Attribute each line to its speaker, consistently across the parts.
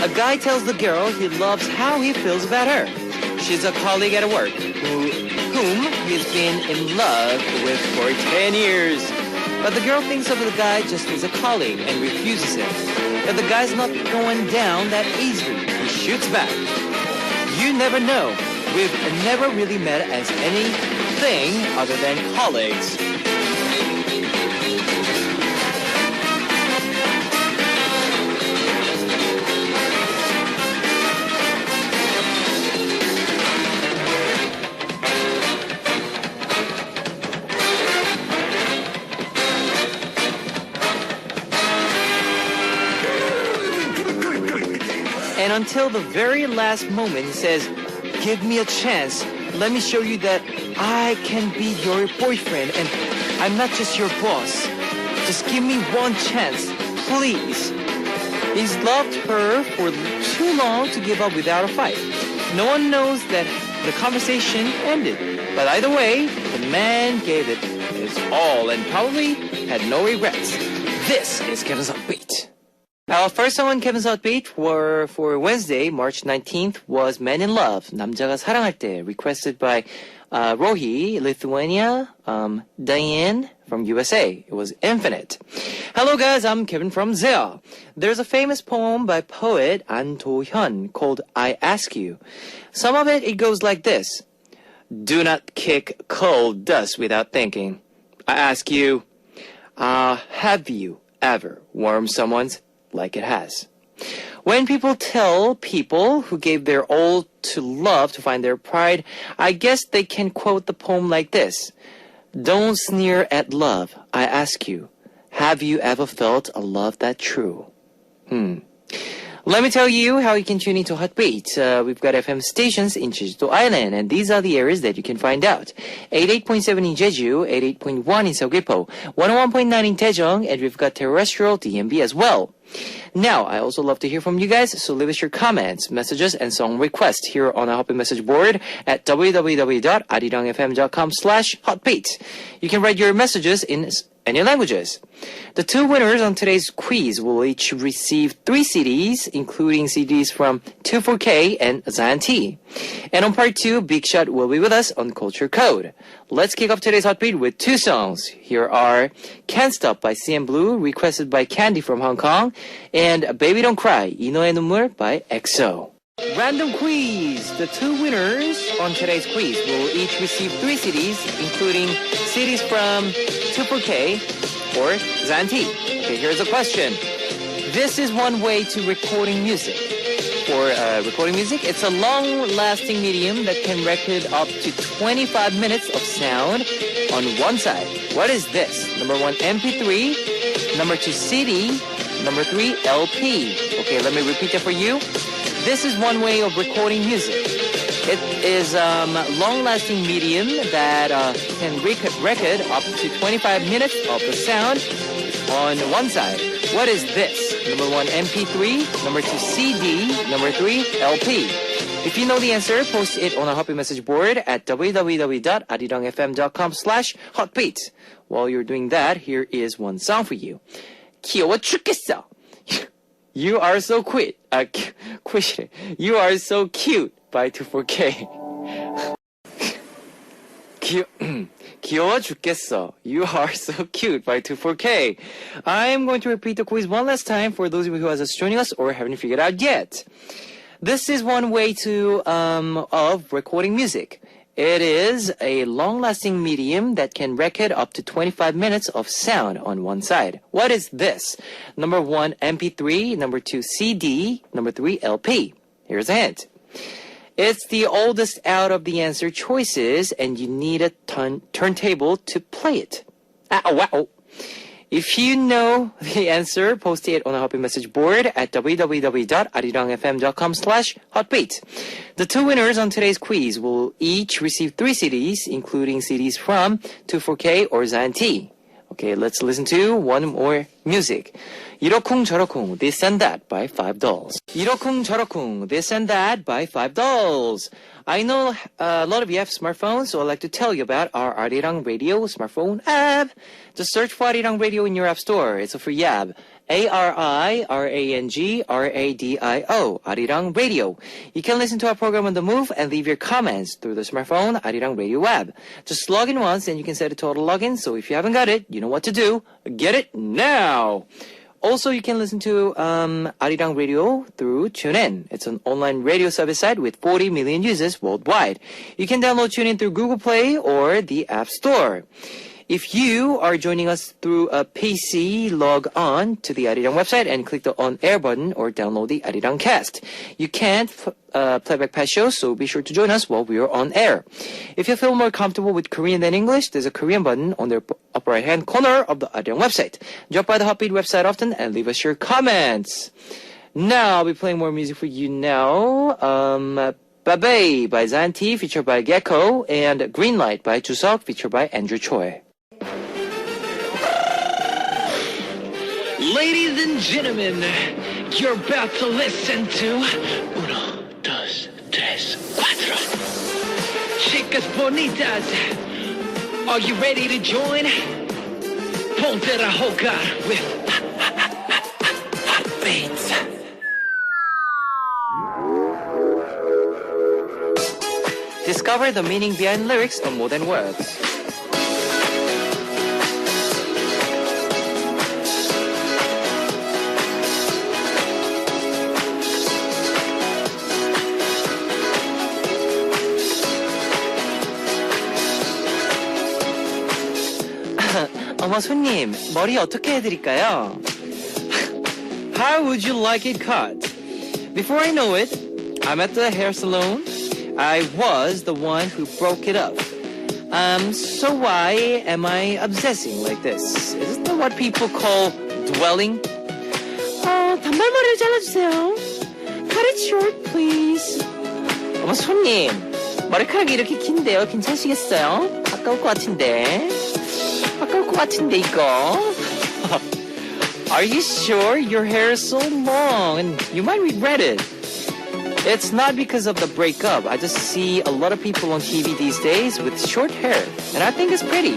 Speaker 1: A guy tells the girl he loves how he feels about her. She's a colleague at work whom he's been in love with for 10 years. But the girl thinks of the guy just as a colleague and refuses him. But the guy's not going down that easily. He shoots back. You never know. We've never really met as anything other than colleagues. And until the very last moment, he says, give me a chance. Let me show you that I can be your boyfriend and I'm not just your boss. Just give me one chance, please. He's loved her for too long to give up without a fight. No one knows that the conversation ended. But either way, the man gave it his all and probably had no regrets. This is Kevin's Heartbeat. Our first song on Kevin's Heartbeat for Wednesday, March 19th was Man in Love, 남자가 사랑할 때, requested by Rohi, Lithuania, Diane from USA. It was Infinite. Hello guys, I'm Kevin from Seoul. There's a famous poem by poet An Do-hyun called I Ask You. Some of it goes like this. Do not kick coal dust without thinking. I ask you, have you ever warmed someone's like it has? When people tell people who gave their all to love to find their pride, I guess they can quote the poem like this. Don't sneer at love, I ask you. Have you ever felt a love that true? Let me tell you how you can tune into Heartbeat. We've got FM stations in Jeju-do Island, and these are the areas that you can find out. 88.7 in Jeju, 88.1 in Seogwipo, 101.9 in Daejeong, and we've got terrestrial DMB as well. Now, I also love to hear from you guys, so leave us your comments, messages, and song requests here on our Heartbeat message board at www.arirangfm.com/heartbeat. You can write your messages in any languages. The two winners on today's quiz will each receive 3 CDs, including CDs from 24K and Zion T. And on part 2, Big Shot will be with us on Culture Code. Let's kick off today's Heartbeat with 2 songs. Here are Can't Stop by CN Blue, requested by Candy from Hong Kong, and Baby Don't Cry, 이너의 눈물 by EXO. Random quiz! The 2 winners on today's quiz will each receive 3 CDs, including CDs from 24K or Zion T. Okay, here's a question. This is one way to recording music. For recording music, it's a long-lasting medium that can record up to 25 minutes of sound on one side. What is this? Number 1, MP3. Number 2, CD. Number 3, LP. Okay, let me repeat that for you. This is one way of recording music. It is a long-lasting medium that can record up to 25 minutes of the sound on one side. What is this? Number 1, MP3. Number 2, CD. Number 3, LP. If you know the answer, post it on our Heartbeat message board at www.arirangfm.com/heartbeat. While you're doing that, here is one song for you. 귀여워 죽겠어. You are so cute. You are so cute by 24K. 귀여워 죽겠어. You are so cute by 24K. I am going to repeat the quiz one last time for those of you who are just joining us or haven't figured out yet. This is one way to of recording music. It is a long-lasting medium that can record up to 25 minutes of sound on one side. What is this? Number 1, MP3. Number 2, CD. Number 3, LP. Here's a hint. It's the oldest out of the answer choices, and you need a turntable to play it. Wow. If you know the answer, post it on our Heartbeat message board at www.arirangfm.com/heartbeat. The 2 winners on today's quiz will each receive 3 CDs, including CDs from 24K or Zion T. Okay, let's listen to one more music. 이러쿵 저러쿵, This and That by Five Dolls. 이러쿵 저러쿵, This and That by Five Dolls. I know a lot of you have smartphones, so I'd like to tell you about our Arirang Radio smartphone app. Just search for Arirang Radio in your app store. It's a free app. ARIRANGRADIO, Arirang Radio. You can listen to our program on the move and leave your comments through the smartphone Arirang Radio app. Just log in once and you can set a total login, so if you haven't got it, you know what to do. Get it now! Also, you can listen to Arirang Radio through TuneIn. It's an online radio service site with 40 million users worldwide. You can download TuneIn through Google Play or the App Store. If you are joining us through a PC, log on to the Arirang website and click the on-air button or download the Arirang cast. You can't playback past shows, so be sure to join us while we are on air. If you feel more comfortable with Korean than English, there's a Korean button on the upper right-hand corner of the Arirang website. Drop by the Hotbeat website often and leave us your comments. Now, I'll be playing more music for you now. Babe by Zanti, featured by Gecko, and Greenlight by Chuseok, featured by Andrew Choi.
Speaker 2: Ladies and gentlemen, you're about to listen to Uno, Dos, Tres, Cuatro. Chicas bonitas, are you ready to join? Ponte a jugar with Hotbeats.
Speaker 1: Discover the meaning behind lyrics of more than words. 어머 손님, 머리 어떻게 해드릴까요? How would you like it cut? Before I know it, I'm at the hair salon. I was the one who broke it up. So why am I obsessing like this? Isn't that what people call dwelling? 단발머리를 잘라주세요. Cut it short, please. 어머 손님, 머리카락이 이렇게 긴데요. 괜찮으시겠어요? 아까울 것 같은데. 아까울 것 같은데 이거. Are you sure your hair is so long and you might regret it? It's not because of the breakup. I just see a lot of people on TV these days with short hair and I think it's pretty.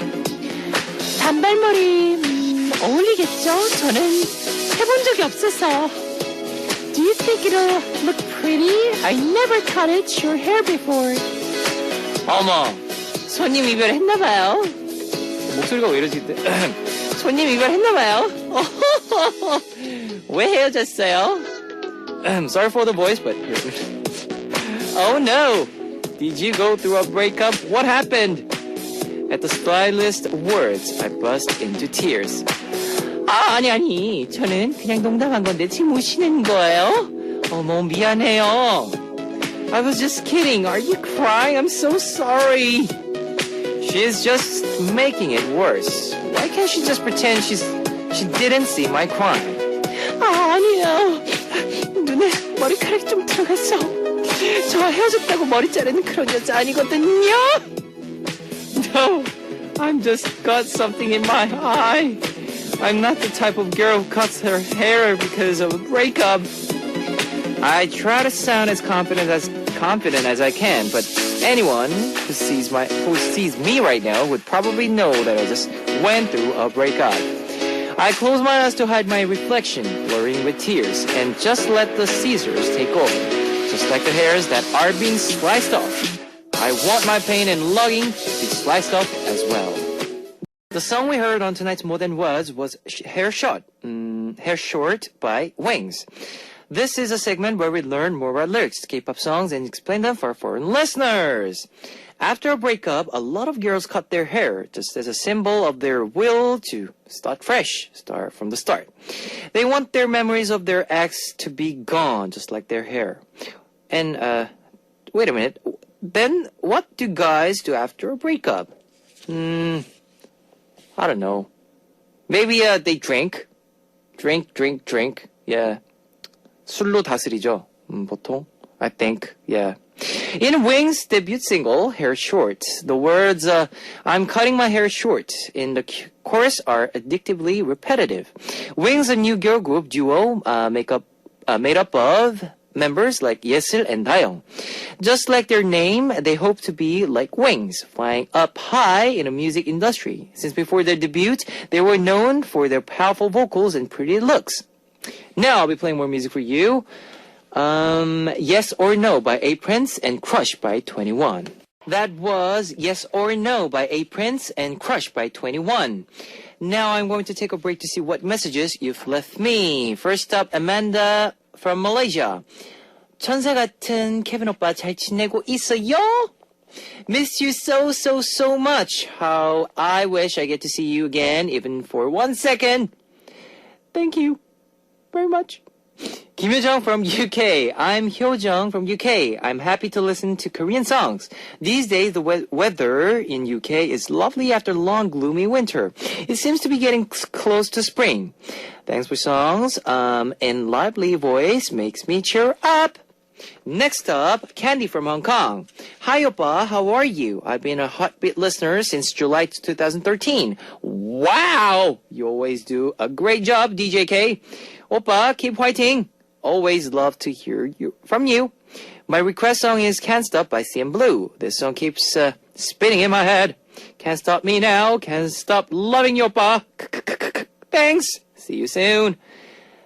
Speaker 1: 단발머리 어울리겠죠? 저는 해본 적이 없어서. Do you think it'll look pretty? I never cut it short hair before. 어머, 손님 이별했나봐요. 목소리가 왜 이러지? 손님 이별했나봐요. 왜 헤어졌어요? Sorry for the voice, but oh no! Did you go through a breakup? What happened? At the stylist words, I burst into tears. 아니. 저는 그냥 농담한 건데 지금 우시는 거예요? 어머, 미안해요. I was just kidding. Are you crying? I'm so sorry. She's just making it worse. Why can't she just pretend she didn't see my crying? 아니에요. 눈에 머리카락이 좀 들어갔어. 저 헤어졌다고 머리 자르는 그런 여자 아니거든요. No, I'm just got something in my eye. I'm not the type of girl who cuts her hair because of a breakup. I try to sound as confident as I can, but anyone who sees me right now would probably know that I just went through a breakup. I close my eyes to hide my reflection, blurring with tears, and just let the scissors take over, just like the hairs that are being sliced off. I want my pain and longing to be sliced off as well. The song we heard on tonight's More Than Words was Hair Short by Wings. This is a segment where we learn more about lyrics to K-pop songs and explain them for foreign listeners. After a breakup, a lot of girls cut their hair just as a symbol of their will to start fresh, start from the start. They want their memories of their ex to be gone, just like their hair. And, wait a minute. Then what do guys do after a breakup? I don't know. Maybe, they drink. Drink. Yeah. 술로 다스리죠. 보통. I think. Yeah. In Wings' debut single, Hair Short, the words, I'm cutting my hair short in the chorus are addictively repetitive. Wings, a new girl group duo, made up of members like Yesil and Dayoung. Just like their name, they hope to be like wings, flying up high in the music industry. Since before their debut, they were known for their powerful vocals and pretty looks. Now I'll be playing more music for you. Yes or No by A Prince and Crush by 21. That was Yes or No by A Prince and Crush by 21. Now I'm going to take a break to see what messages you've left me. First up, Amanda from Malaysia. 천사 같은 케빈 오빠 잘 지내고 있어요? Miss you so much. How I wish I get to see you again, even for 1 second. Thank you very much. Kim Hyo-jung from UK. I'm Hyo-jung from UK. I'm happy to listen to Korean songs. These days, the weather in UK is lovely after a long, gloomy winter. It seems to be getting close to spring. Thanks for songs. And lively voice makes me cheer up. Next up, Candy from Hong Kong. Hi, Oppa. How are you? I've been a Heartbeat listener since July 2013. Wow! You always do a great job, DJ K. Oppa, keep fighting. Always love to hear from you. My request song is Can't Stop by CN Blue. This song keeps spinning in my head. Can't stop me now. Can't stop loving you, Oppa. Thanks. See you soon.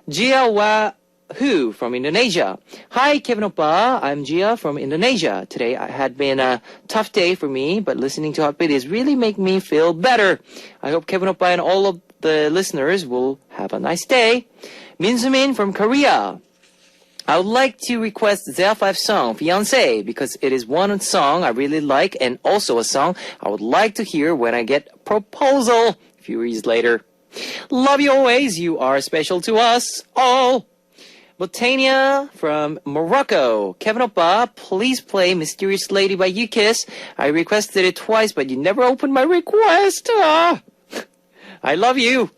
Speaker 1: Gia Wahoo from Indonesia. Hi, Kevin Oppa. I'm Gia from Indonesia. Today had been a tough day for me, but listening to Heartbeat is really making me feel better. I hope Kevin Oppa and all of the listeners will have a nice day. Min Sumin from Korea. I would like to request ZEA5's song, Fiancé, because it is one song I really like and also a song I would like to hear when I get a proposal a few years later. Love you always. You are special to us all. Botania from Morocco. Kevin Oppa, please play Mysterious Lady by U-Kiss. I requested it twice, but you never opened my request. I love you.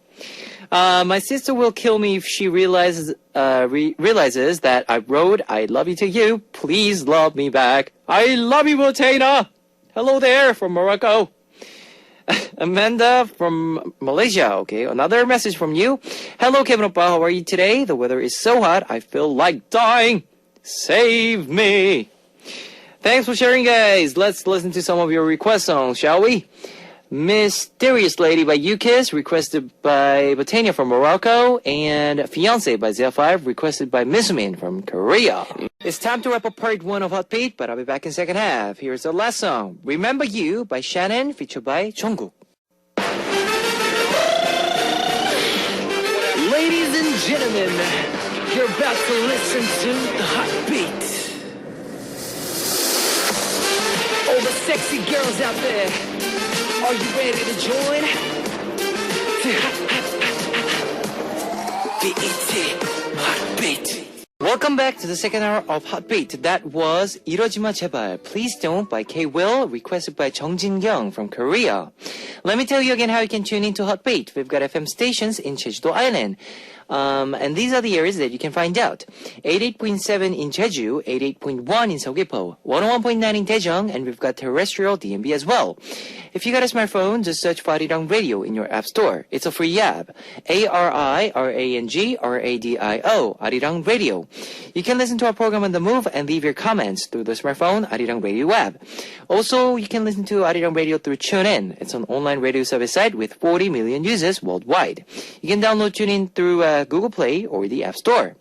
Speaker 1: My sister will kill me if she realizes that I wrote I love you to you. Please love me back. I love you, Botana. Hello there from Morocco. Amanda from Malaysia. Okay, another message from you. Hello, Kevin Oppa. How are you today? The weather is so hot. I feel like dying. Save me. Thanks for sharing, guys. Let's listen to some of your request songs, shall we? Mysterious Lady by U-Kiss, requested by Botania from Morocco, and Fiancé by ZEA5, requested by Min from Korea. It's time to wrap up part 1 of Heartbeat, but I'll be back in second half. Here's the last song, Remember You by Shannon, featured by Jungkook.
Speaker 2: Ladies and gentlemen, you're about to listen to the Heartbeat. All the sexy girls out there, are you ready to join? BET Heartbeat.
Speaker 1: Welcome back to the second hour of Heartbeat. That was 이러지마 제발, Please Don't by K-Will, requested by Jung Jin-young from Korea. Let me tell you again how you can tune into Heartbeat. We've got FM stations in Jeju-do Island. And these are the areas that you can find out. 88.7 in Jeju, 88.1 in Seogwipo, 101.9 in Daejeong, and we've got terrestrial DMB as well. If you got a smartphone, just search for Arirang Radio in your app store. It's a free app. ARIRANGRADIO, Arirang Radio. You can listen to our program on the move and leave your comments through the smartphone Arirang Radio app. Also, you can listen to Arirang Radio through TuneIn. It's an online radio service site with 40 million users worldwide. You can download TuneIn through Google Play or the App Store.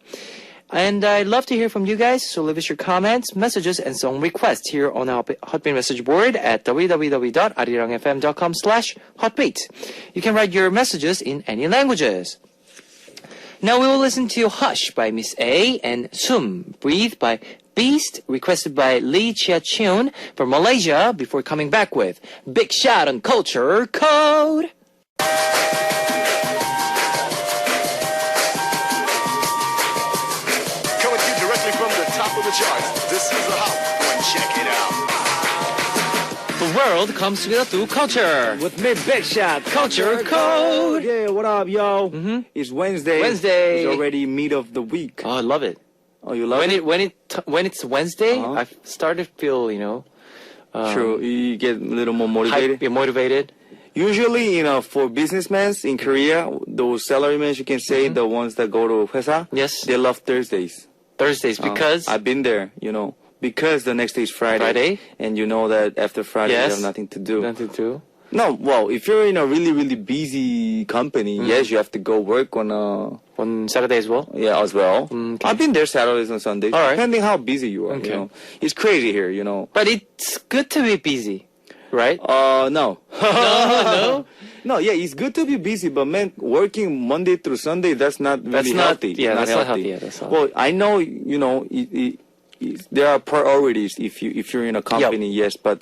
Speaker 1: And I'd love to hear from you guys, so leave us your comments, messages, and song requests here on our Heartbeat message board at www.arirangfm.com/heartbeat. You can write your messages in any languages. Now we will listen to Hush by Miss A and Sum, Breathe by Beast, requested by Lee Chia-cheon from Malaysia, before coming back with Big Shot on Culture Code.
Speaker 3: The charts. This is the hot one. Check it out.
Speaker 1: The world comes together through culture.
Speaker 4: With me, Big Shot.
Speaker 1: Culture Code.
Speaker 4: Yeah, what up, yo?
Speaker 1: Mm-hmm.
Speaker 4: It's Wednesday.
Speaker 1: Wednesday.
Speaker 4: It's already mid of the week.
Speaker 1: Oh, I love it.
Speaker 4: Oh, you love it?
Speaker 1: When it's Wednesday,
Speaker 4: Uh-huh.
Speaker 1: I started to feel,
Speaker 4: True. You get a little more motivated.
Speaker 1: Be motivated.
Speaker 4: Usually, for businessmen in Korea, those salarymen, you can say, the ones that go to 회사,
Speaker 1: Yes.
Speaker 4: they love Thursdays.
Speaker 5: Thursdays because
Speaker 4: I've been there, because the next day is Friday.
Speaker 5: Friday?
Speaker 4: And you know that after Friday you
Speaker 5: Yes.
Speaker 4: have nothing to do.
Speaker 5: nothing to do.
Speaker 4: No, well, if you're in a really, really busy company, yes, you have to go work on
Speaker 5: On Saturday as well.
Speaker 4: as well.
Speaker 5: Okay.
Speaker 4: I've been there Saturdays and Sundays,
Speaker 5: All right.
Speaker 4: depending how busy you are.
Speaker 5: Okay.
Speaker 4: It's crazy here,
Speaker 5: But it's good to be busy, right?
Speaker 4: No.
Speaker 5: no.
Speaker 4: No, yeah, it's good to be busy, but man, working Monday through Sunday, that's not really
Speaker 5: That's not-
Speaker 4: healthy.
Speaker 5: yeah,
Speaker 4: Not
Speaker 5: that's not
Speaker 4: healthy.
Speaker 5: healthy, yeah, that's not-
Speaker 4: Well, I know, there are priorities if you're in a company, yes, but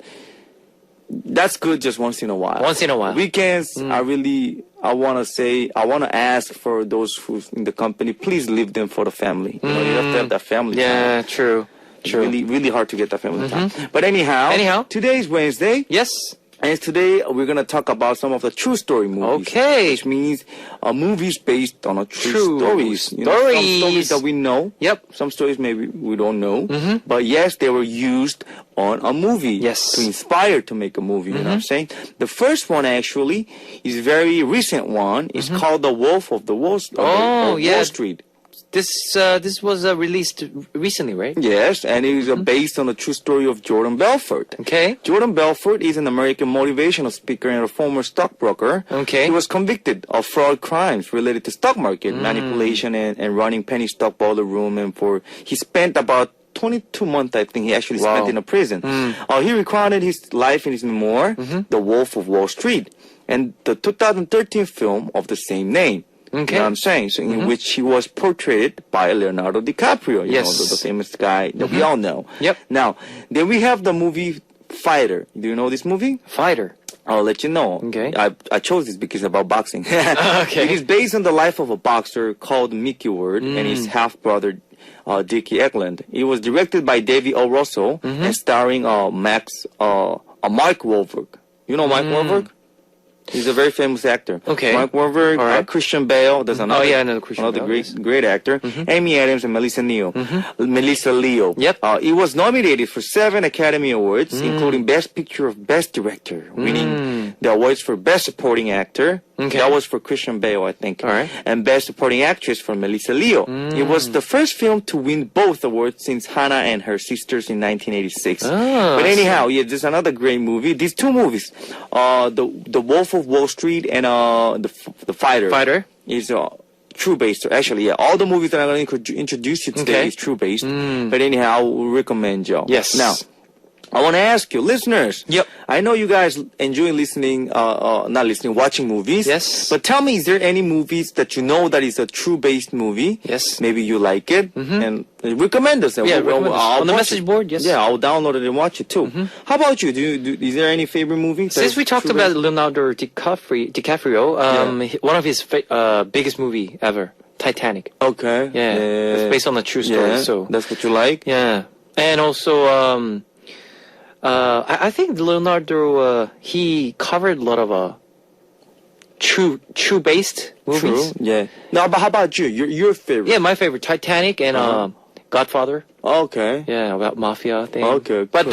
Speaker 4: that's good just once in a while.
Speaker 5: Once in a while.
Speaker 4: Weekends, I want to ask for those who's in the company, please leave them for the family. You have to have that family time.
Speaker 5: Yeah, true.
Speaker 4: It's really, really hard to get that family time. But anyhow, today is Wednesday.
Speaker 5: Yes.
Speaker 4: And today we're going to talk about some of the true story movies.
Speaker 5: Okay.
Speaker 4: Which means movies based on a true
Speaker 5: True
Speaker 4: stories. Some stories that we know.
Speaker 5: Yep.
Speaker 4: Some stories maybe we don't know. But yes, they were used on a movie.
Speaker 5: Yes.
Speaker 4: To inspire to make a movie, you know what I'm saying? The first one actually is a very recent one. It's called The Wolf of Wall Street.
Speaker 5: This was released recently, right?
Speaker 4: Yes, and it is based on the true story of Jordan Belfort.
Speaker 5: Okay.
Speaker 4: Jordan Belfort is an American motivational speaker and a former stockbroker.
Speaker 5: Okay.
Speaker 4: He was convicted of fraud crimes related to stock market manipulation and running penny stock boiler room, and he spent about 22 months, I think, he actually spent in a prison. He recounted his life in his memoir, The Wolf of Wall Street, and the 2013 film of the same name.
Speaker 5: Okay.
Speaker 4: You know what I'm saying? So in which he was portrayed by Leonardo DiCaprio, you
Speaker 5: Yes.
Speaker 4: know, the famous guy that we all know.
Speaker 5: Yep.
Speaker 4: Now, then we have the movie Fighter. Do you know this movie?
Speaker 5: Fighter.
Speaker 4: I'll let you know.
Speaker 5: Okay.
Speaker 4: I chose this because it's about boxing.
Speaker 5: Okay.
Speaker 4: It is based on the life of a boxer called Mickey Ward and his half-brother Dickie Eklund. It was directed by David O. Russell and starring Mark Wahlberg. You know Mark Wahlberg? He's a very famous actor.
Speaker 5: Okay.
Speaker 4: Mark Wahlberg,
Speaker 5: All right.
Speaker 4: Christian Bale. There's another.
Speaker 5: yeah, I know Christian
Speaker 4: another
Speaker 5: Bale,
Speaker 4: great actor. Amy Adams and Melissa Leo. Melissa Leo.
Speaker 5: Yep.
Speaker 4: It was nominated for 7 Academy Awards, including Best Picture of Best Director, winning the awards for Best Supporting Actor.
Speaker 5: Okay.
Speaker 4: That was for Christian Bale, I think.
Speaker 5: All right.
Speaker 4: And Best Supporting Actress for Melissa Leo. It was the first film to win both awards since Hannah and Her Sisters in 1986. But anyhow, yeah, this is another great movie. These two movies, The Wolf of Wall Street and the Fighter.
Speaker 5: Fighter.
Speaker 4: Is true based. Actually, yeah, all the movies that I'm going to introduce you today
Speaker 5: Okay.
Speaker 4: is true based. But anyhow, I will recommend you.
Speaker 5: Yes.
Speaker 4: Now, I want to ask you, listeners.
Speaker 5: Yep.
Speaker 4: I know you guys enjoy watching movies.
Speaker 5: Yes.
Speaker 4: But tell me, is there any movies that you know that is a true based movie?
Speaker 5: Yes.
Speaker 4: Maybe you like it and recommend us.
Speaker 5: Yeah, recommend us.
Speaker 4: I'll
Speaker 5: On the
Speaker 4: watch
Speaker 5: message
Speaker 4: it.
Speaker 5: board, yes.
Speaker 4: Yeah, I'll download it and watch it too. How about you? Is there any favorite movie?
Speaker 5: Since we talked about Leonardo DiCaprio, one of his biggest movie ever, Titanic.
Speaker 4: Okay.
Speaker 5: Yeah. It's based on a true story.
Speaker 4: Yeah,
Speaker 5: So
Speaker 4: that's what you like.
Speaker 5: yeah, and also I think Leonardo he covered a lot of true based movies.
Speaker 4: True. Yeah. Now, but how about you? Your favorite?
Speaker 5: Yeah, my favorite, Titanic and Godfather.
Speaker 4: Okay.
Speaker 5: Yeah, about mafia thing.
Speaker 4: Okay,
Speaker 5: but
Speaker 4: cool.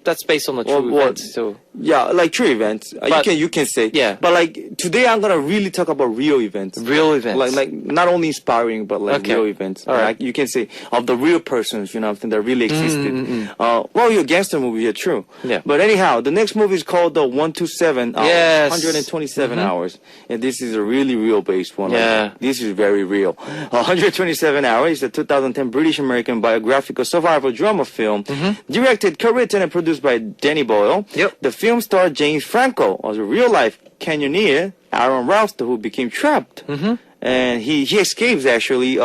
Speaker 5: that's based on the true
Speaker 4: Well,
Speaker 5: events. So
Speaker 4: Yeah, like true events.
Speaker 5: But-
Speaker 4: you can say.
Speaker 5: Yeah.
Speaker 4: But like today, I'm gonna really talk about real events.
Speaker 5: real events.
Speaker 4: Like not only inspiring, but like
Speaker 5: Okay.
Speaker 4: real events.
Speaker 5: All right.
Speaker 4: Like you can say of the real persons, you know, what I'm saying, that really existed. Well, your gangster movie, yeah, true.
Speaker 5: Yeah.
Speaker 4: But anyhow, the next movie is called the 127 Hours.
Speaker 5: Yes.
Speaker 4: 127 Hours, and this is a really real based one.
Speaker 5: Yeah.
Speaker 4: Like, this is very real. 127 Hours is a 2010 British American biographical survival drama film, directed, co-written, and produced by Danny Boyle.
Speaker 5: Yep.
Speaker 4: The film starred James Franco as a real-life canyoneer, Aaron Ralston, who became trapped. And he escapes, actually,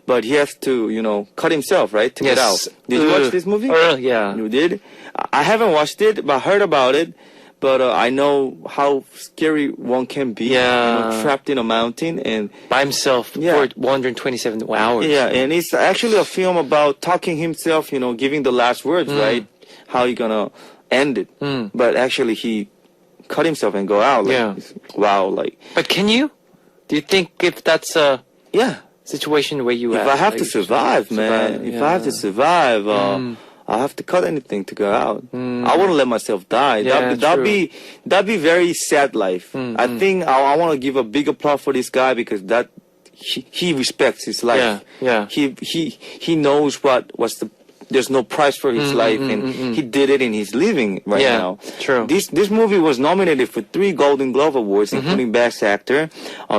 Speaker 4: but he has to, cut himself, right, to get out.
Speaker 5: Yes.
Speaker 4: Did you watch this movie?
Speaker 5: Yeah.
Speaker 4: You did? I haven't watched it, but I heard about it. But I know how scary one can be,
Speaker 5: Yeah.
Speaker 4: trapped in a mountain. And
Speaker 5: By himself
Speaker 4: Yeah.
Speaker 5: for 127 hours.
Speaker 4: yeah, and it's actually a film about talking himself, giving the last words, right? How he gonna end it. But actually, he cut himself and go out. Like,
Speaker 5: Yeah.
Speaker 4: Wow, like,
Speaker 5: But can you? Do you think if that's a
Speaker 4: yeah.
Speaker 5: situation where you
Speaker 4: If I have to survive, man, if I have to survive, I have to cut anything to go out. I wouldn't let myself die.
Speaker 5: Yeah,
Speaker 4: That'd be very sad life. I think I want to give a big applause for this guy because he respects his life.
Speaker 5: Yeah, yeah.
Speaker 4: He knows what's the. There's no price for his life, and he did it, and he's living right
Speaker 5: Yeah,
Speaker 4: now.
Speaker 5: true.
Speaker 4: This movie was nominated for 3 Golden Globe Awards, including Best Actor,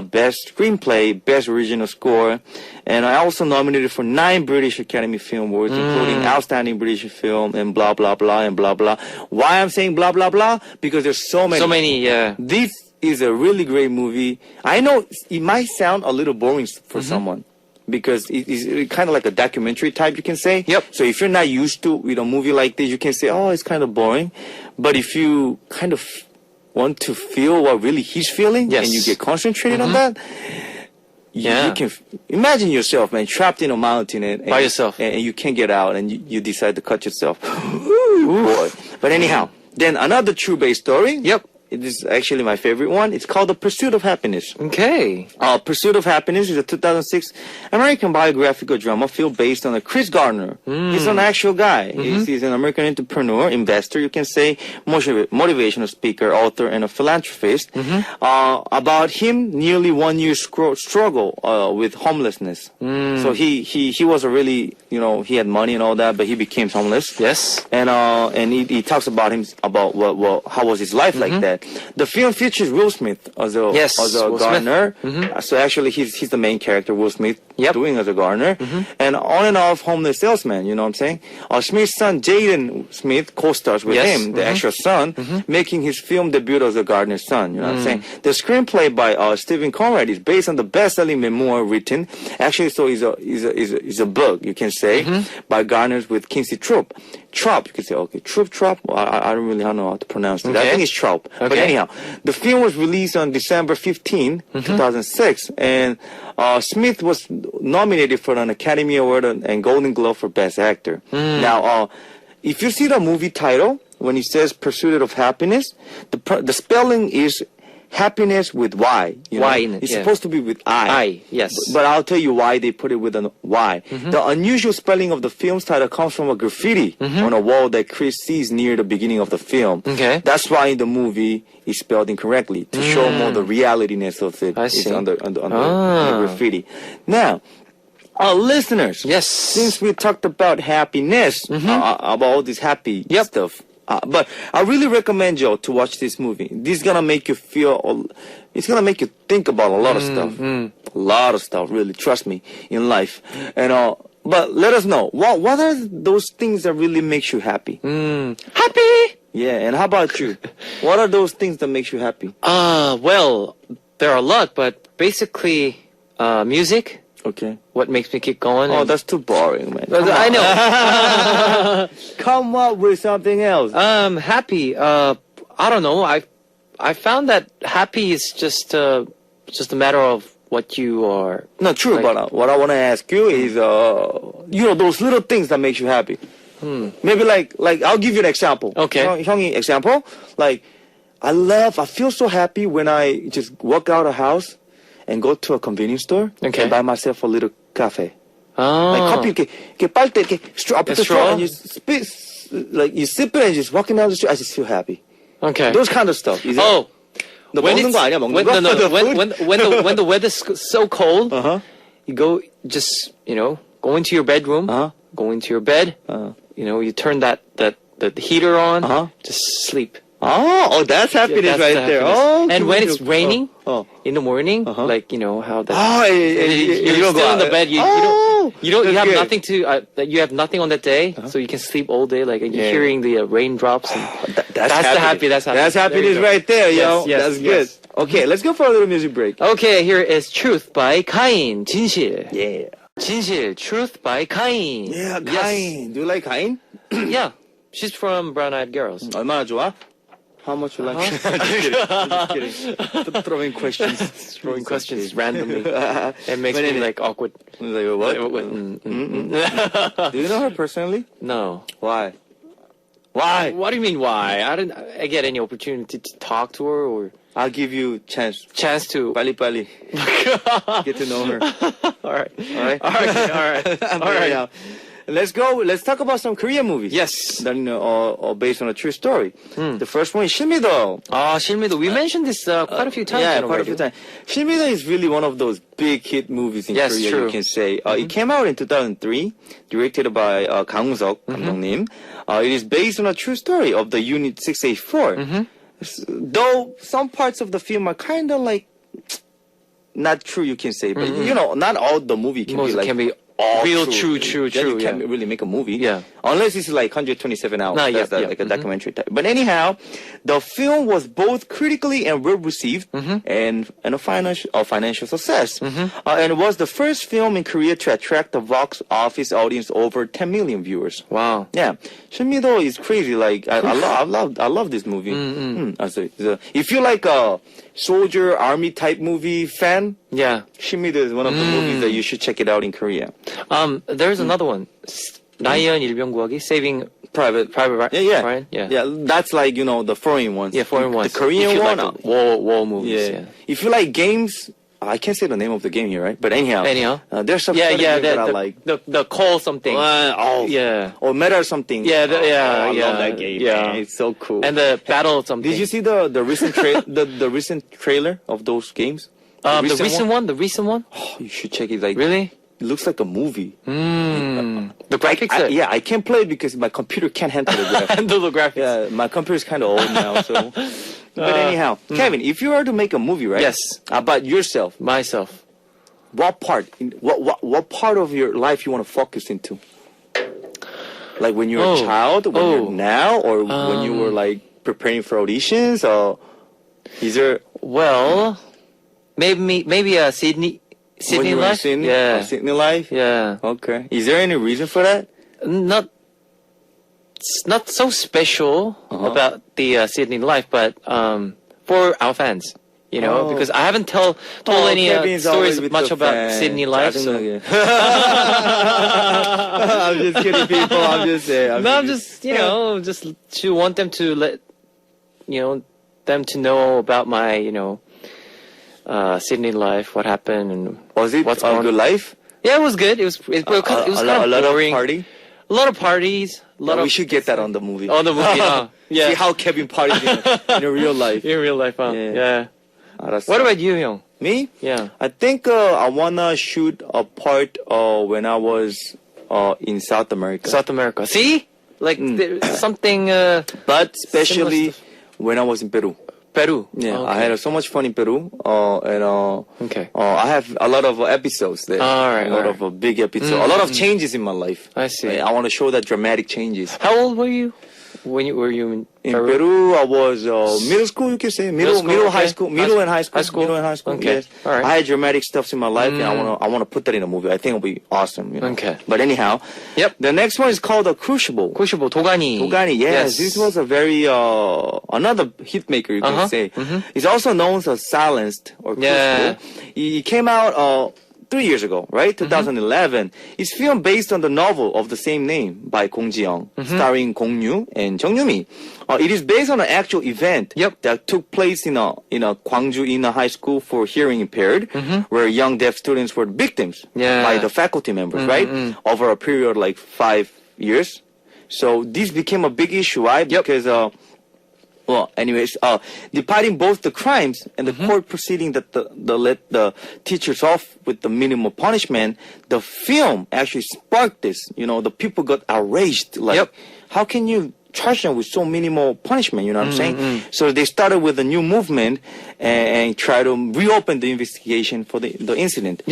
Speaker 4: Best Screenplay, Best Original Score, and I also nominated for 9 British Academy Film Awards, including Outstanding British Film and blah blah blah and blah blah. Why I'm saying blah blah blah? Because there's so many.
Speaker 5: So many, yeah.
Speaker 4: This is a really great movie. I know it might sound a little boring for someone because it's kind of like a documentary type, you can say.
Speaker 5: Yep.
Speaker 4: So if you're not used to a movie like this, you can say, oh, it's kind of boring. But if you kind of want to feel what really he's feeling
Speaker 5: Yes.
Speaker 4: and you get concentrated on that, you can imagine yourself, man, trapped in a mountain and
Speaker 5: By yourself.
Speaker 4: and you can't get out, and you decide to cut yourself. Ooh, boy. But anyhow, then another true based story.
Speaker 5: Yep.
Speaker 4: It is actually my favorite one. It's called The Pursuit of Happiness.
Speaker 5: Okay.
Speaker 4: Pursuit of Happiness is a 2006 American biographical drama film based on Chris Gardner. He's an actual guy. He's an American entrepreneur, investor, you can say, motivational speaker, author, and a philanthropist. About him, nearly 1 year struggle with homelessness. So he was a really, he had money and all that, but he became homeless.
Speaker 5: Yes.
Speaker 4: And he talks about how was his life like that. The film features Will Smith as a
Speaker 5: Will
Speaker 4: Gardner. So actually, he's the main character, Will Smith, doing as a Gardner, and on and off homeless salesman. You know what I'm saying? Smith's son Jaden Smith co-stars with him, the actual son, making his film debut as a Gardner's son. You know what I'm saying? The screenplay by Stephen Conrad is based on the best-selling memoir written. Actually, so is a book, you can say, by Gardner's with Kingsley Trop, you could say, okay, Trop. Well, I don't really know how to pronounce it. I think it's Trop. But anyhow, the film was released on December 15, 2006, and Smith was nominated for an Academy Award and Golden Globe for Best Actor. Now, if you see the movie title, when it says Pursuit of Happiness, the spelling is happiness with Y.
Speaker 5: Y in it,
Speaker 4: it's
Speaker 5: yeah.
Speaker 4: supposed to be with I.
Speaker 5: Yes.
Speaker 4: But I'll tell you why they put it with a Y. The unusual spelling of the film's title comes from a graffiti on a wall that Chris sees near the beginning of the film.
Speaker 5: Okay.
Speaker 4: That's why in the movie it's spelled incorrectly, to show more the realityness of it.
Speaker 5: I
Speaker 4: It's
Speaker 5: see.
Speaker 4: on the graffiti. Now, our listeners,
Speaker 5: Yes.
Speaker 4: since we talked about happiness, about all this happy stuff, but I really recommend you to watch this movie. This is gonna make you feel, it's gonna make you think about a lot of stuff. A lot of stuff, really, trust me, in life. And but let us know, what are those things that really makes you happy?
Speaker 5: Happy?
Speaker 4: Yeah, and how about you? What are those things that makes you happy?
Speaker 5: Well, there are a lot, but basically, music.
Speaker 4: Okay.
Speaker 5: What makes me keep going?
Speaker 4: Oh,
Speaker 5: and-
Speaker 4: that's too boring, man.
Speaker 5: I know.
Speaker 4: Come up with something else.
Speaker 5: Happy. I don't know. I found that happy is just a matter of what you are.
Speaker 4: No, true,
Speaker 5: Like-
Speaker 4: but what I want to ask you is, those little things that makes you happy. Maybe like I'll give you an example.
Speaker 5: Okay.
Speaker 4: 형이 example. Like, I feel so happy when I just walk out of the house and go to a convenience store
Speaker 5: Okay.
Speaker 4: and buy myself a little cafe.
Speaker 5: Oh.
Speaker 4: Like coffee, 이렇게 빨대, 이렇게 straw, put the straw,
Speaker 5: straw?
Speaker 4: and you you sip it and just walking down the street. I just feel happy.
Speaker 5: Okay.
Speaker 4: Those kind of stuff. Is it?
Speaker 5: Oh.
Speaker 4: 너
Speaker 5: When
Speaker 4: 먹는
Speaker 5: it's-
Speaker 4: 거 아니야? 먹는
Speaker 5: when,
Speaker 4: 거?
Speaker 5: no, no,
Speaker 4: The
Speaker 5: when,
Speaker 4: food?
Speaker 5: when the weather's so cold,
Speaker 4: Uh-huh.
Speaker 5: you go just go into your bedroom,
Speaker 4: Uh-huh.
Speaker 5: go into your bed, you turn the heater on,
Speaker 4: Uh-huh.
Speaker 5: just sleep.
Speaker 4: Oh, that's happiness
Speaker 5: That's
Speaker 4: right
Speaker 5: the
Speaker 4: there.
Speaker 5: happiness.
Speaker 4: Oh,
Speaker 5: And
Speaker 4: cool,
Speaker 5: when it's
Speaker 4: cool.
Speaker 5: raining
Speaker 4: Oh.
Speaker 5: in the morning,
Speaker 4: Uh-huh.
Speaker 5: like how that.
Speaker 4: Oh,
Speaker 5: You're
Speaker 4: don't go
Speaker 5: still in
Speaker 4: out.
Speaker 5: the bed. You
Speaker 4: That's
Speaker 5: have
Speaker 4: good.
Speaker 5: nothing to. You have nothing on that day, so you can sleep all day. Like and you're
Speaker 4: Yeah.
Speaker 5: hearing the raindrops. And
Speaker 4: That's
Speaker 5: the happy. That's happy.
Speaker 4: That's happiness right there, yo.
Speaker 5: Yes, yes,
Speaker 4: That's good.
Speaker 5: yes.
Speaker 4: Okay, let's go for a little music break.
Speaker 5: Okay, here is Truth by Kain. 진실.
Speaker 4: Yeah.
Speaker 5: 진실. Truth by Kain.
Speaker 4: Yeah,
Speaker 5: Yes.
Speaker 4: Kain. Do you like Kain?
Speaker 5: Yeah. She's from Brown Eyed Girls.
Speaker 4: 얼마나 좋아? How much you like? Just kidding. Just kidding. Throwing questions.
Speaker 5: Throwing questions randomly. It makes
Speaker 4: But
Speaker 5: me
Speaker 4: anyway.
Speaker 5: like awkward.
Speaker 4: Like, what? Do you know her personally?
Speaker 5: No.
Speaker 4: Why? Why?
Speaker 5: What do you mean why? I get any opportunity to talk to her or
Speaker 4: I'll give you chance.
Speaker 5: chance to.
Speaker 4: 빨리. Get to know her.
Speaker 5: All right.
Speaker 4: All right?
Speaker 5: All right. All right. All right.
Speaker 4: let's go. Let's talk about some Korean movies.
Speaker 5: Yes.
Speaker 4: That are based on a true story. The first one is Shilmido.
Speaker 5: 실미도. We mentioned this quite a few times.
Speaker 4: Yeah,
Speaker 5: on the
Speaker 4: quite a
Speaker 5: radio.
Speaker 4: few times. Shilmido is really one of those big hit movies in
Speaker 5: Yes,
Speaker 4: Korea,
Speaker 5: true.
Speaker 4: you can say. It came out in 2003, directed by Kang Woo-seok 감독님. It is based on a true story of the Unit 684. Though some parts of the film are kind of like not true, you can say, but you know, not all the movie can be like
Speaker 5: can be
Speaker 4: all
Speaker 5: real,
Speaker 4: true.
Speaker 5: true,
Speaker 4: Then you
Speaker 5: true,
Speaker 4: can't
Speaker 5: yeah.
Speaker 4: really make a movie.
Speaker 5: Yeah.
Speaker 4: Unless it's like 127 hours.
Speaker 5: No, yeah,
Speaker 4: That's
Speaker 5: yeah.
Speaker 4: like a documentary type. But anyhow, the film was both critically and well received and a financial success. And it was the first film in Korea to attract the box office audience over 10 million viewers.
Speaker 5: Wow.
Speaker 4: Yeah, Shilmido is crazy. Like I love this movie. If you like a soldier army type movie fan,
Speaker 5: Yeah.
Speaker 4: Shilmido is one of the movies that you should check it out in Korea.
Speaker 5: There's another one. 나이언 일병 구하기, Saving
Speaker 4: Private
Speaker 5: Ryan.
Speaker 4: Yeah.
Speaker 5: Yeah.
Speaker 4: That's like the foreign ones.
Speaker 5: Yeah, foreign ones.
Speaker 4: The Korean
Speaker 5: If you
Speaker 4: one.
Speaker 5: like the war movies. Yeah.
Speaker 4: If you like games, I can't say the name of the game here, right? But anyhow, there's some
Speaker 5: Yeah,
Speaker 4: games that I
Speaker 5: the,
Speaker 4: like.
Speaker 5: the call something. Yeah.
Speaker 4: Or Meta something.
Speaker 5: Yeah,
Speaker 4: I
Speaker 5: yeah,
Speaker 4: love that game.
Speaker 5: yeah.
Speaker 4: Man. It's so cool.
Speaker 5: And the battle something.
Speaker 4: Did you see the recent the recent trailer of those games?
Speaker 5: the recent one? The recent one?
Speaker 4: Oh, you should check it. Like
Speaker 5: Really?
Speaker 4: it looks like a movie.
Speaker 5: The graphics?
Speaker 4: I can't play it because my computer can't handle the graphics.
Speaker 5: Handle the graphics.
Speaker 4: Yeah, my computer is kind of old now. So, but anyhow, Kevin, if you were to make a movie, right?
Speaker 5: Yes.
Speaker 4: About yourself,
Speaker 5: Myself.
Speaker 4: what part of your life you want to focus into? Like when you're a child, when you're now, or when you were like preparing for auditions, or is there
Speaker 5: Well, maybe Sydney
Speaker 4: when you were in
Speaker 5: life?
Speaker 4: Sydney?
Speaker 5: Yeah.
Speaker 4: Sydney life?
Speaker 5: Yeah.
Speaker 4: Okay. Is there any reason for that?
Speaker 5: It's not so special about the Sydney life, but for our fans, because I haven't told any
Speaker 4: Kevin's
Speaker 5: stories
Speaker 4: always with
Speaker 5: much
Speaker 4: the
Speaker 5: about
Speaker 4: fans.
Speaker 5: Sydney life. So.
Speaker 4: 짜증나게. I'm just kidding, people. I'm just saying.
Speaker 5: No, I'm just just to want them to let them to know about my Sydney life, what happened, and
Speaker 4: Was it
Speaker 5: what's
Speaker 4: a
Speaker 5: going
Speaker 4: good life?
Speaker 5: Yeah, it was good. It was kind
Speaker 4: a
Speaker 5: of
Speaker 4: lot
Speaker 5: boring.
Speaker 4: of party.
Speaker 5: A lot of parties. A lot
Speaker 4: Yeah,
Speaker 5: of
Speaker 4: we should get that on the movie.
Speaker 5: on the movie. Yeah,
Speaker 4: See how Kevin parties in real life.
Speaker 5: in real life.
Speaker 4: Yeah.
Speaker 5: Yeah.
Speaker 4: 알았어.
Speaker 5: What about you, Young?
Speaker 4: me?
Speaker 5: Yeah.
Speaker 4: I think I wanna shoot a part when I was in South America.
Speaker 5: South America. See, like there's something.
Speaker 4: But especially
Speaker 5: stuff.
Speaker 4: when I was in Peru.
Speaker 5: Peru.
Speaker 4: Yeah,
Speaker 5: Okay.
Speaker 4: I had so much fun in Peru. And
Speaker 5: Okay.
Speaker 4: I have a lot of episodes there.
Speaker 5: All right,
Speaker 4: a lot
Speaker 5: all
Speaker 4: of big episodes. A lot of changes in my life.
Speaker 5: I see.
Speaker 4: I want to show that dramatic changes.
Speaker 5: How old were you when you were in
Speaker 4: In
Speaker 5: Peru?
Speaker 4: Peru, I was middle school, you can say middle high
Speaker 5: okay.
Speaker 4: school, middle and high school,
Speaker 5: High school.
Speaker 4: middle and high school.
Speaker 5: Okay.
Speaker 4: Yes.
Speaker 5: All right.
Speaker 4: I had dramatic stuff in my life, and I wanna put that in a movie. I think it'll be awesome.
Speaker 5: Okay.
Speaker 4: But anyhow,
Speaker 5: Yep.
Speaker 4: The next one is called The Crucible.
Speaker 5: Crucible, 도가니.
Speaker 4: Dogani, yes, this was a very another hit maker, you can say. It's also known as Silenced or Crucible.
Speaker 5: Yeah.
Speaker 4: It came out 3 years ago, right? 2011. It's film based on the novel of the same name by Gong Ji-young, starring Gong Yu and Jung Yu-mi. It is based on an actual event that took place in a Gwangju Inner High School for hearing impaired, where young deaf students were victims by the faculty members, right? Over a period like 5 years. So this became a big issue, right? Because departing both the crimes and the court proceeding that let the teachers off with the minimal punishment, the film actually sparked this. The people got outraged. Like, how can you charge them with so minimal punishment? You know what I'm saying? So they started with a new movement and try to reopen the investigation for the incident.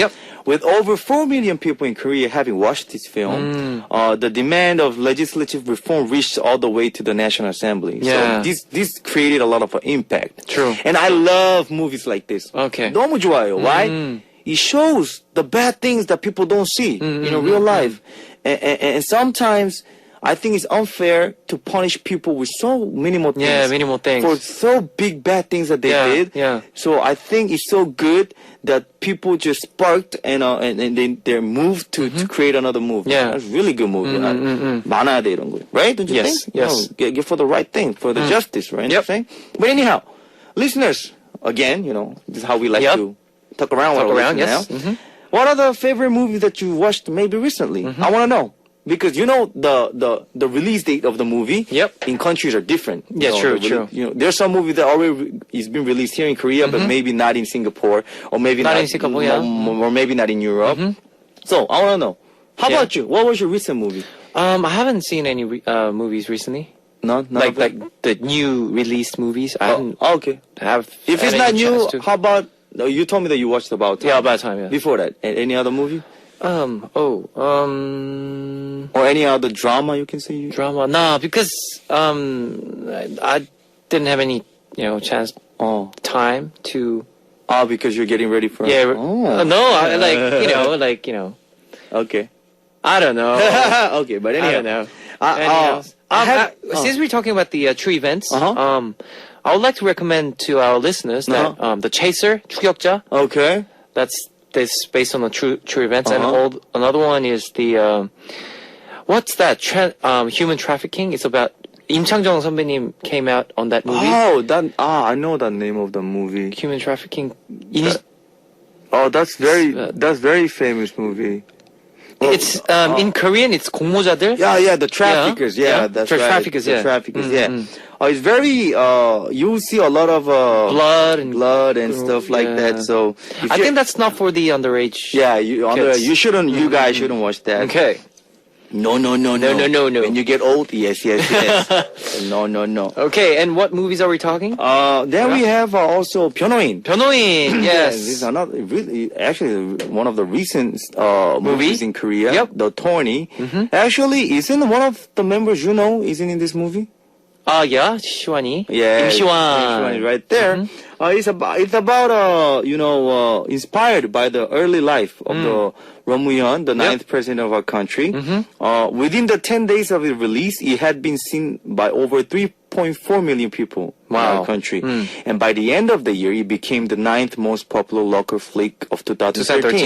Speaker 4: With over 4 million people in Korea having watched this film, the demand of legislative reform reached all the way to the National Assembly.
Speaker 5: Yeah.
Speaker 4: So this created a lot of impact.
Speaker 5: True.
Speaker 4: And I love movies like this.
Speaker 5: Okay.
Speaker 4: 너무 좋아요. Why? It shows the bad things that people don't see in real life. And sometimes I think it's unfair to punish people with so minimal things.
Speaker 5: Yeah, minimal things.
Speaker 4: For so big bad things that they did.
Speaker 5: Yeah.
Speaker 4: So I think it's so good that people just sparked and they're moved to create another movie.
Speaker 5: Yeah.
Speaker 4: That's a really good movie. 많아야 돼 이런 거. Right? Don't you
Speaker 5: Yes,
Speaker 4: think?
Speaker 5: yes.
Speaker 4: Get for the right thing, for the justice, right? You know what I'm saying? But anyhow, listeners, again, this is how we like to talk around.
Speaker 5: Talk
Speaker 4: with our
Speaker 5: around,
Speaker 4: listeners
Speaker 5: yes.
Speaker 4: now. What are the favorite movies that you watched maybe recently? I want to know. because you know the release date of the movie
Speaker 5: Yep.
Speaker 4: in countries are different.
Speaker 5: Yeah, true, true.
Speaker 4: You know, there's some movie that already is been released here in Korea, but maybe not in Singapore, or maybe
Speaker 5: Not in Singapore, yeah.
Speaker 4: or maybe not in Europe. So I want to know, how
Speaker 5: Yeah.
Speaker 4: about you? What was your recent movie?
Speaker 5: I haven't seen any movies recently.
Speaker 4: None.
Speaker 5: Like the new released movies. I haven't
Speaker 4: Okay.
Speaker 5: have.
Speaker 4: If
Speaker 5: had
Speaker 4: it's not
Speaker 5: any
Speaker 4: new,
Speaker 5: chance to.
Speaker 4: how about you told me that you watched About Time?
Speaker 5: Yeah, About Time, yeah.
Speaker 4: Before that, any other movie
Speaker 5: Oh.
Speaker 4: or any other drama you can say?
Speaker 5: Drama. Nah, because I didn't have any chance
Speaker 4: Oh,
Speaker 5: time to.
Speaker 4: because you're getting ready for.
Speaker 5: Yeah.
Speaker 4: Oh.
Speaker 5: No,
Speaker 4: Okay.
Speaker 5: I don't know.
Speaker 4: Okay, but anyhow.
Speaker 5: I don't know.
Speaker 4: Uh,
Speaker 5: Since we're talking about the true events,
Speaker 4: Uh-huh.
Speaker 5: I would like to recommend to our listeners that the Chaser, 추격자,
Speaker 4: Okay.
Speaker 5: that's based on the true events, and
Speaker 4: Uh-huh.
Speaker 5: another one is the what's that? Human trafficking. It's about 임창정 선배님 came out on that movie.
Speaker 4: Oh, I know the name of the movie.
Speaker 5: Human trafficking.
Speaker 4: Oh, that's very famous movie.
Speaker 5: It's in Korean. It's 공모자들.
Speaker 4: Yeah, the traffickers.
Speaker 5: Yeah.
Speaker 4: Yeah, that's
Speaker 5: The
Speaker 4: right.
Speaker 5: traffickers,
Speaker 4: The
Speaker 5: yeah.
Speaker 4: traffickers, yeah. It's very. You see a lot of
Speaker 5: Blood and
Speaker 4: stuff like
Speaker 5: yeah.
Speaker 4: that. So
Speaker 5: I think that's not for the underage.
Speaker 4: yeah, you shouldn't. You guys shouldn't watch that.
Speaker 5: Okay.
Speaker 4: No.
Speaker 5: No.
Speaker 4: When you get old, yes. No.
Speaker 5: Okay. And what movies are we talking?
Speaker 4: Then we have also 변호인.
Speaker 5: 변호인.
Speaker 4: This
Speaker 5: Yes.
Speaker 4: is another actually one of the recent movies in Korea.
Speaker 5: Yep.
Speaker 4: The Attorney. Actually, isn't one of the members isn't in this movie?
Speaker 5: Yeah. 시완이.
Speaker 4: Yeah,
Speaker 5: 임시완.
Speaker 4: is right there. It's about inspired by the early life of the Roh Moo-hyun, the ninth president of our country. Within the 10 days of its release, it had been seen by over 3.4 million people in
Speaker 5: Wow.
Speaker 4: our country. And by the end of the year, it became the ninth most popular local flick of 2013.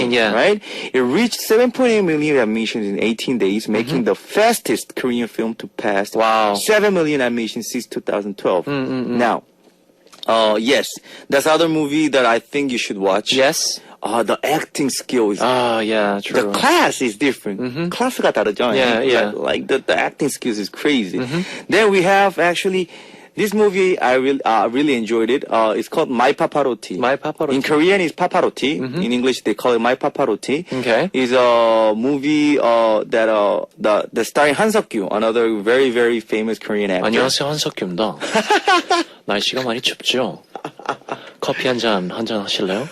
Speaker 5: 2013, yeah.
Speaker 4: Right? It reached 7.8 million admissions in 18 days, making the fastest Korean film to pass
Speaker 5: Wow.
Speaker 4: 7 million admissions since 2012. Now, yes, that's other movie that I think you should watch.
Speaker 5: Yes.
Speaker 4: The acting skill is
Speaker 5: Yeah.
Speaker 4: the
Speaker 5: True.
Speaker 4: class is different. 클래스가 다르죠.
Speaker 5: Yeah.
Speaker 4: Like the acting skills is crazy. Then we have actually this movie I really enjoyed it. It's called My Paparotti.
Speaker 5: My Paparotti.
Speaker 4: In Korean it's Paparotti. In English they call it My Paparotti.
Speaker 5: Okay.
Speaker 4: It's a movie that starring Han Seok-kyu, another very very famous Korean actor.
Speaker 5: 안녕하세요, 한석규입니다. 날씨가 많이 춥죠? 커피 한 잔 하실래요?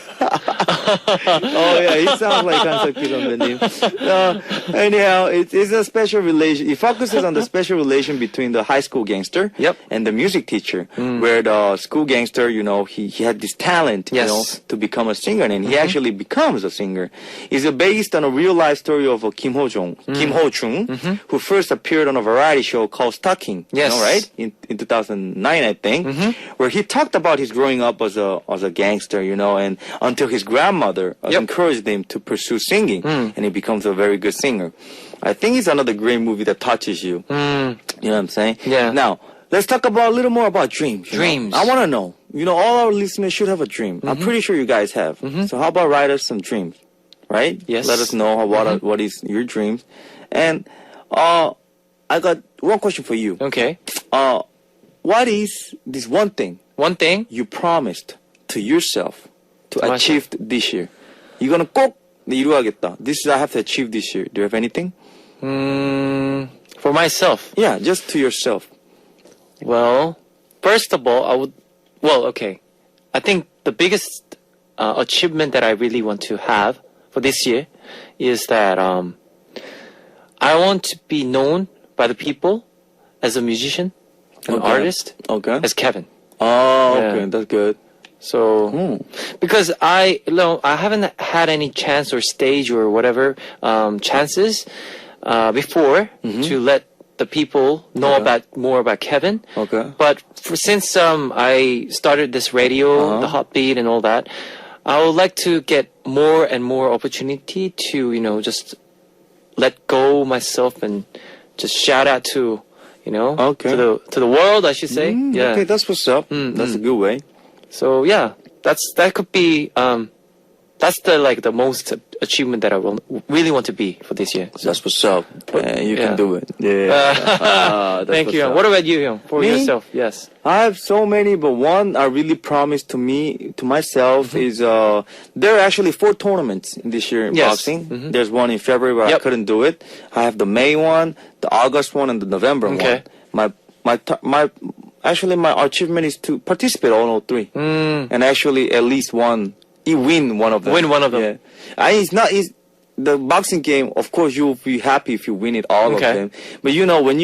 Speaker 4: Oh yeah, he sounds like Han Seok-kyu 선배님. Anyhow, it's a special relation. It focuses on the special relation between the high school gangster
Speaker 5: Yep.
Speaker 4: and the music teacher, where the school gangster, he had this talent,
Speaker 5: Yes.
Speaker 4: to become a singer, and he actually becomes a singer. It's based on a real life story of Kim Ho-chung, who first appeared on a variety show called Stalking.
Speaker 5: Yes.
Speaker 4: Right? In 2009, I think, where he talked about his growing up as a gangster, and until his grandmother encouraged him to pursue singing, and he becomes a very good singer. I think it's another great movie that touches you. You know what I'm saying?
Speaker 5: Yeah.
Speaker 4: Now, let's talk a little more about dreams. you know?
Speaker 5: Dreams.
Speaker 4: I want to know. All our listeners should have a dream. I'm pretty sure you guys have. So how about write us some dreams, right?
Speaker 5: Yes.
Speaker 4: Let us know what is your dreams. And I got one question for you.
Speaker 5: Okay.
Speaker 4: What is this one thing
Speaker 5: One thing.
Speaker 4: you promised to yourself to
Speaker 5: To
Speaker 4: achieve this year? You're gonna 꼭 이루어야겠다. This I have to achieve this year. Do you have anything?
Speaker 5: For myself.
Speaker 4: Yeah, just to yourself.
Speaker 5: Well, first of all, okay. I think the biggest achievement that I really want to have for this year is that I want to be known by the people as a musician, an
Speaker 4: Okay.
Speaker 5: artist,
Speaker 4: Okay.
Speaker 5: as Kevin.
Speaker 4: Oh,
Speaker 5: Yeah.
Speaker 4: okay, that's good.
Speaker 5: So, because I haven't had any chance or stage or whatever chances before to let the people know more about Kevin.
Speaker 4: Okay.
Speaker 5: But since I started this radio, the Heartbeat, and all that, I would like to get more and more opportunity to just let go myself and just shout out to
Speaker 4: Okay.
Speaker 5: to the world, I should say. Yeah.
Speaker 4: Okay, that's what's up. That's a good way.
Speaker 5: So yeah, that could be That's the most achievement that I really want to be for this year. So.
Speaker 4: That's what's up. You
Speaker 5: Yeah.
Speaker 4: can do it. Yeah. That's
Speaker 5: Thank
Speaker 4: what's
Speaker 5: you.
Speaker 4: up.
Speaker 5: What about you, Hyung? For
Speaker 4: Me?
Speaker 5: yourself, yes.
Speaker 4: I have so many, but one I really promised to myself is there are actually 4 tournaments in this year in
Speaker 5: Yes.
Speaker 4: boxing. There's one in February, but I
Speaker 5: Yep.
Speaker 4: couldn't do it. I have the May one, the August one, and the November
Speaker 5: Okay.
Speaker 4: one. My achievement is to participate all 3, and actually at least win one of them.
Speaker 5: Win one of them.
Speaker 4: Yeah, it's the boxing game. Of course, you'll be happy if you win it all
Speaker 5: Okay.
Speaker 4: of them. But when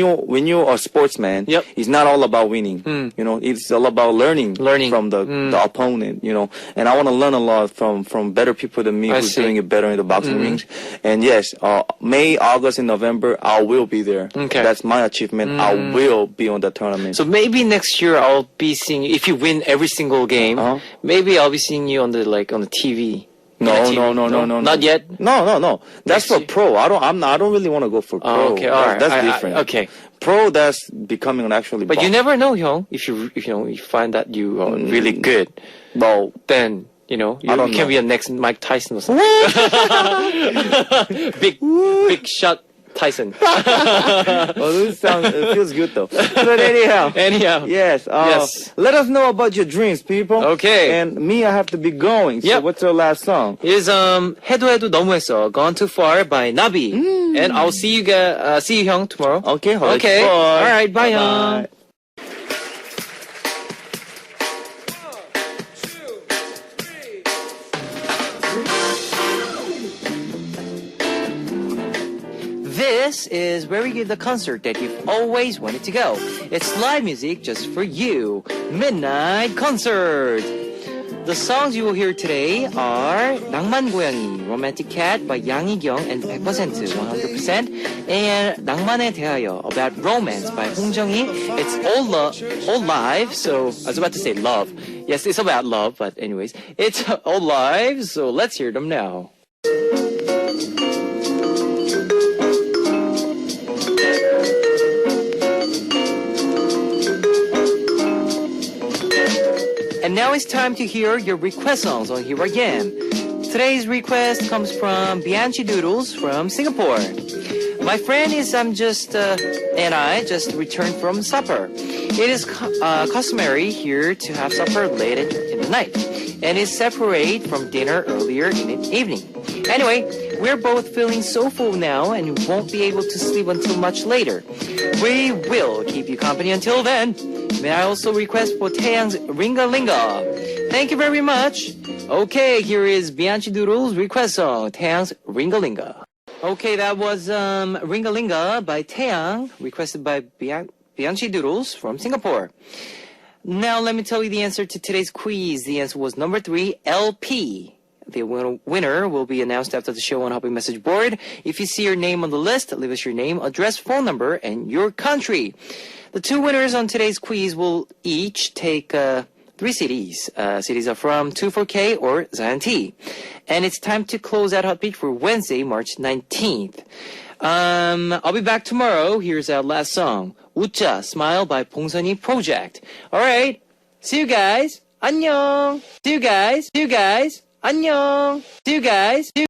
Speaker 4: you're a sportsman,
Speaker 5: Yep.
Speaker 4: it's not all about winning. It's all about learning from the opponent. And I want to learn a lot from better people than me
Speaker 5: I
Speaker 4: who's
Speaker 5: see.
Speaker 4: doing it better in the boxing rings. And yes, May, August, and November, I will be there.
Speaker 5: Okay.
Speaker 4: That's my achievement. I will be on the tournament.
Speaker 5: So maybe next year I'll be seeing you, if you win every single game,
Speaker 4: Uh-huh.
Speaker 5: maybe I'll be seeing you on the TV.
Speaker 4: No,
Speaker 5: On the TV.
Speaker 4: no.
Speaker 5: Not yet?
Speaker 4: No. That's
Speaker 5: Next
Speaker 4: for
Speaker 5: year?
Speaker 4: pro. I don't really want to go for pro.
Speaker 5: Oh, okay, all right.
Speaker 4: That's
Speaker 5: I-
Speaker 4: different.
Speaker 5: okay.
Speaker 4: Pro, that's becoming actually.
Speaker 5: But you never know, Hyung. If you find that you are really good,
Speaker 4: Well,
Speaker 5: then you
Speaker 4: I don't
Speaker 5: can
Speaker 4: know.
Speaker 5: be a next Mike Tyson or something. big shot Tyson.
Speaker 4: it feels good though. But anyhow.
Speaker 5: Anyhow.
Speaker 4: Yes.
Speaker 5: Yes.
Speaker 4: Let us know about your dreams, people.
Speaker 5: Okay.
Speaker 4: And me, I have to be going. So
Speaker 5: Yep.
Speaker 4: what's your last song?
Speaker 5: Is 해도 해도 너무했어, Gone Too Far by Nabi. And I'll see you Hyung tomorrow.
Speaker 4: Okay.
Speaker 5: Okay. All right. Bye, Hyung. This is where we give the concert that you've always wanted to go. It's live music just for you. Midnight Concert. The songs you will hear today are 낭만 고양이, Romantic Cat by Yang Hee-kyung and 100%, 100%, and 낭만에 대하여, about romance by Hong Jung-hee. It's all live, so I was about to say love. Yes, it's about love, but anyways, it's all live, so let's hear them now. And now it's time to hear your request songs on Here I Am. Today's request comes from Bianchi Doodles from Singapore. My friend and I just returned from supper. It is customary here to have supper late in the night, and is separate from dinner earlier in the evening. Anyway, we're both feeling so full now and won't be able to sleep until much later. We will keep you company until then. May I also request for Taeyang's Ringa Linga? Thank you very much. Okay, here is Bianchi Doodle's request song, Taeyang's Ringa Linga. Okay, that was Ringa Linga by Taeyang, requested by Bianchi Doodles from Singapore. Now let me tell you the answer to today's quiz. The answer was number 3, LP. The winner will be announced after the show on Hopping Message Board. If you see your name on the list, leave us your name, address, phone number, and your country. The 2 winners on today's quiz will each take 3 CDs. CDs are from 24K or Zion T. And it's time to close out Hot Beat for Wednesday, March 19th. I'll be back tomorrow. Here's our last song, 웃자, Smile by 봉선이 Project. All right. See you guys. 안녕. See you guys. 안녕. See you guys.